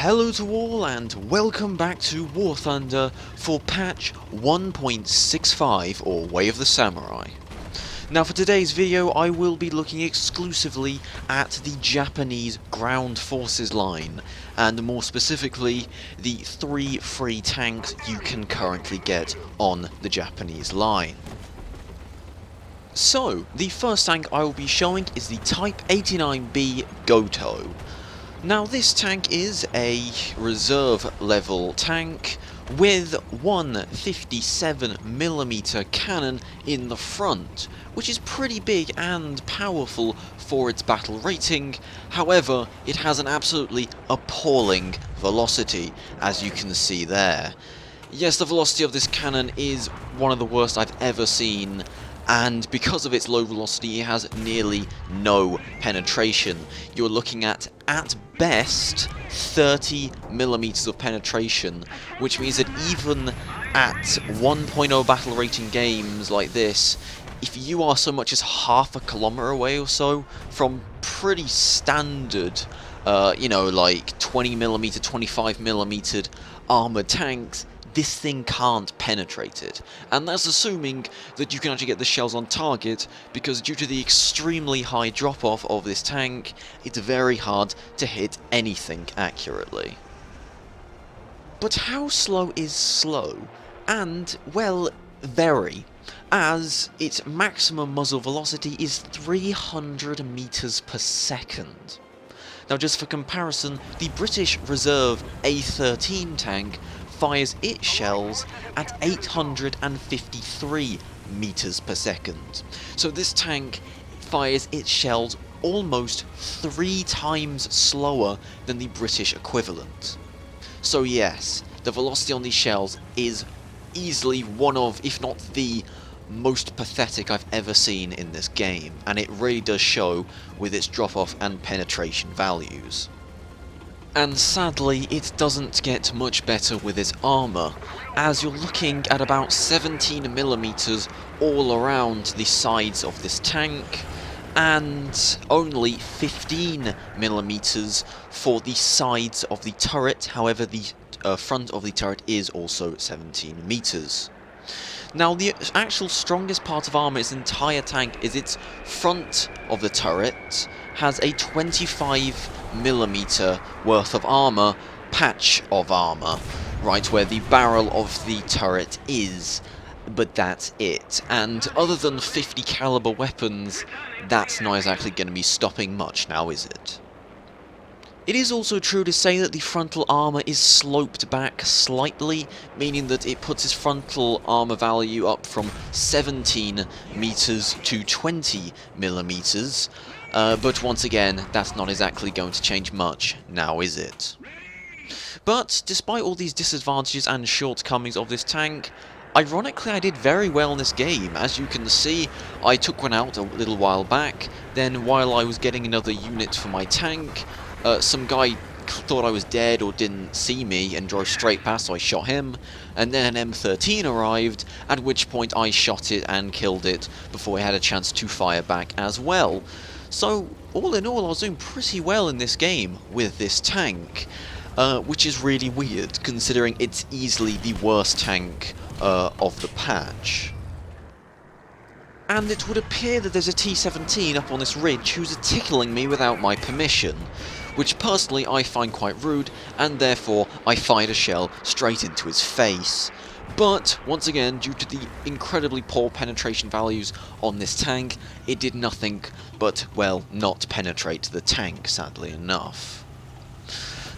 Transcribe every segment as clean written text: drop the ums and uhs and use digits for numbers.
Hello to all and welcome back to War Thunder for patch 1.65 or Way of the Samurai. Now for today's video I will be looking exclusively at the Japanese ground forces line, and more specifically the 3 free tanks you can currently get on the Japanese line. So, the first tank I will be showing is the Type 89B Goto. Now this tank is a reserve level tank with one 57mm cannon in the front, which is pretty big and powerful for its battle rating. However, it has an absolutely appalling velocity, as you can see there. Yes, the velocity of this cannon is one of the worst I've ever seen, and because of its low velocity it has nearly no penetration. You're looking at best 30mm of penetration, which means that even at 1.0 battle rating games like this, if you are so much as half a kilometer away or so from pretty standard, like 20mm, 25mm armored tanks, this thing can't penetrate it. And that's assuming that you can actually get the shells on target, because due to the extremely high drop-off of this tank, it's very hard to hit anything accurately. But how slow is slow? And, well, very, as its maximum muzzle velocity is 300 meters per second. Now just for comparison, the British Reserve A13 tank fires its shells at 853 meters per second. So this tank fires its shells almost 3 times slower than the British equivalent. So yes, the velocity on these shells is easily one of, if not the most pathetic I've ever seen in this game, and it really does show with its drop-off and penetration values. And sadly, it doesn't get much better with its armour, as you're looking at about 17mm all around the sides of this tank, and only 15mm for the sides of the turret. However, the front of the turret is also 17 meters. Now, the actual strongest part of armour in this entire tank is its front of the turret has a 25mm worth of armour, patch of armour, right where the barrel of the turret is, but that's it. And other than 50 caliber weapons, that's not exactly going to be stopping much now, is it? It is also true to say that the frontal armour is sloped back slightly, meaning that it puts its frontal armour value up from 17 meters to 20mm, but once again, that's not exactly going to change much now, is it? But despite all these disadvantages and shortcomings of this tank, ironically I did very well in this game. As you can see, I took one out a little while back, then while I was getting another unit for my tank, some guy thought I was dead or didn't see me and drove straight past, so I shot him, and then an M13 arrived, at which point I shot it and killed it before I had a chance to fire back as well. So, all in all, I was doing pretty well in this game with this tank, which is really weird, considering it's easily the worst tank of the patch. And it would appear that there's a T-17 up on this ridge who's tickling me without my permission, which personally I find quite rude, and therefore I fired a shell straight into his face. But, once again, due to the incredibly poor penetration values on this tank, it did nothing but, well, not penetrate the tank, sadly enough.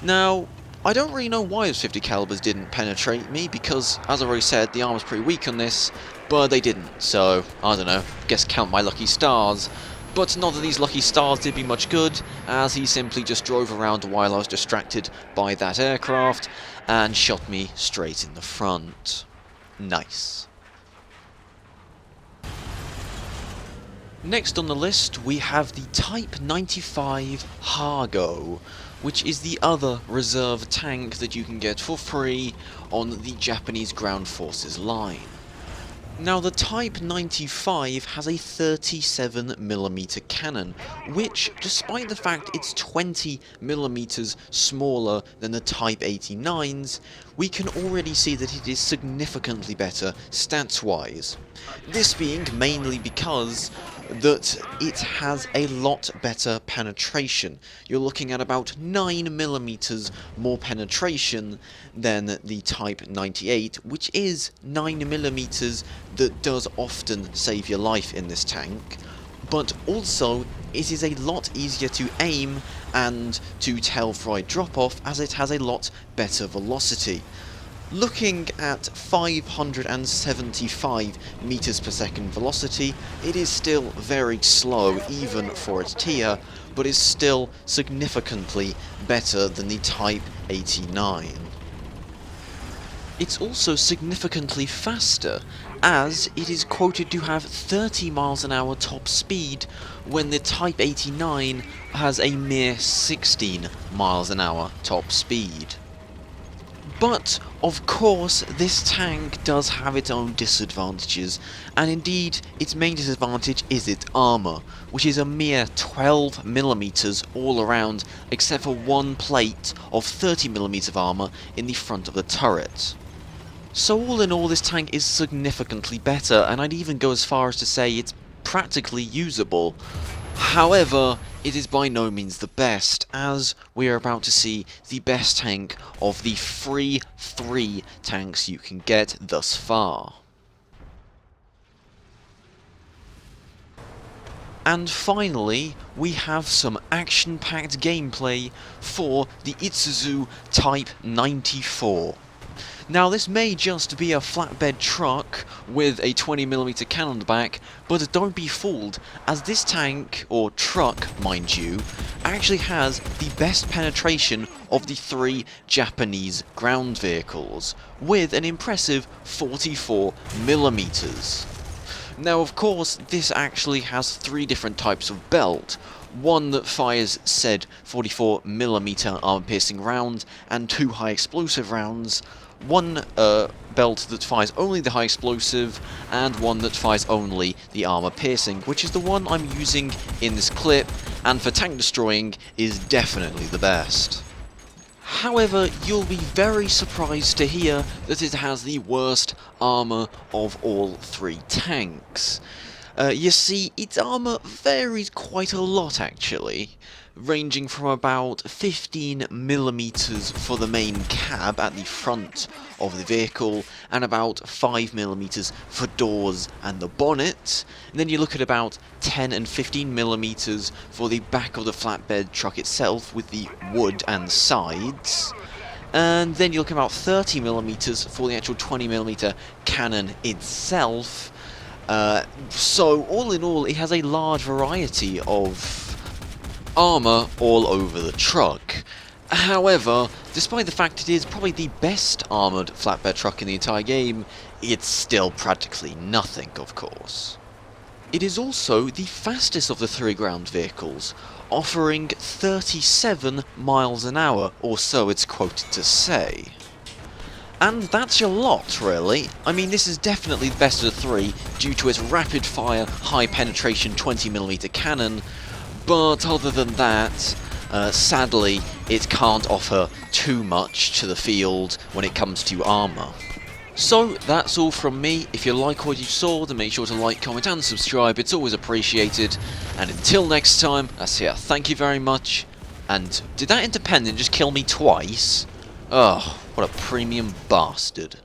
Now, I don't really know why those 50 calibers didn't penetrate me, because, as I already said, the armor's pretty weak on this, but they didn't, so, I don't know, guess count my lucky stars. But not that these lucky stars did me much good, as he simply just drove around while I was distracted by that aircraft, and shot me straight in the front. Nice. Next on the list, we have the Type 95 Hago, which is the other reserve tank that you can get for free on the Japanese ground forces line. Now the Type 95 has a 37mm cannon, which, despite the fact it's 20mm smaller than the Type 89's, we can already see that it is significantly better stats-wise. This being mainly because that it has a lot better penetration. You're looking at about 9mm more penetration than the Type 98, which is 9mm that does often save your life in this tank, but also it is a lot easier to aim and to tell for a drop-off as it has a lot better velocity. Looking at 575 meters per second velocity, it is still very slow even for its tier, but is still significantly better than the Type 89. It's also significantly faster, as it is quoted to have 30 miles an hour top speed, when the Type 89 has a mere 16 miles an hour top speed. But, of course, this tank does have its own disadvantages, and indeed, its main disadvantage is its armour, which is a mere 12mm all around, except for one plate of 30mm of armour in the front of the turret. So all in all, this tank is significantly better, and I'd even go as far as to say it's practically usable. However, it is by no means the best, as we are about to see the best tank of the free 3 tanks you can get thus far. And finally, we have some action-packed gameplay for the Isuzu Type 94. Now this may just be a flatbed truck with a 20mm cannon on the back, but don't be fooled, as this tank, or truck mind you, actually has the best penetration of the 3 Japanese ground vehicles, with an impressive 44mm. Now of course this actually has 3 different types of belt, one that fires said 44mm armor-piercing round and 2 high explosive rounds, one belt that fires only the high explosive, and one that fires only the armor piercing, which is the one I'm using in this clip, and for tank destroying is definitely the best. However, you'll be very surprised to hear that it has the worst armor of all 3 tanks. You see, its armor varies quite a lot actually, ranging from about 15mm for the main cab at the front of the vehicle, and about 5mm for doors and the bonnet, and then you look at about 10 and 15mm for the back of the flatbed truck itself with the wood and sides, and then you look at about 30mm for the actual 20mm cannon itself. So all in all, it has a large variety of armor all over the truck. However, despite the fact it is probably the best armored flatbed truck in the entire game, it's still practically nothing, of course. It is also the fastest of the 3 ground vehicles, offering 37 miles an hour, or so it's quoted to say. And that's your lot, really. I mean, this is definitely the best of the 3 due to its rapid-fire, high-penetration 20mm cannon, but other than that, sadly, it can't offer too much to the field when it comes to armour. So, that's all from me. If you like what you saw, then make sure to like, comment and subscribe, it's always appreciated. And until next time, that's here. Thank you very much. And did that independent just kill me twice? Ugh, what a premium bastard.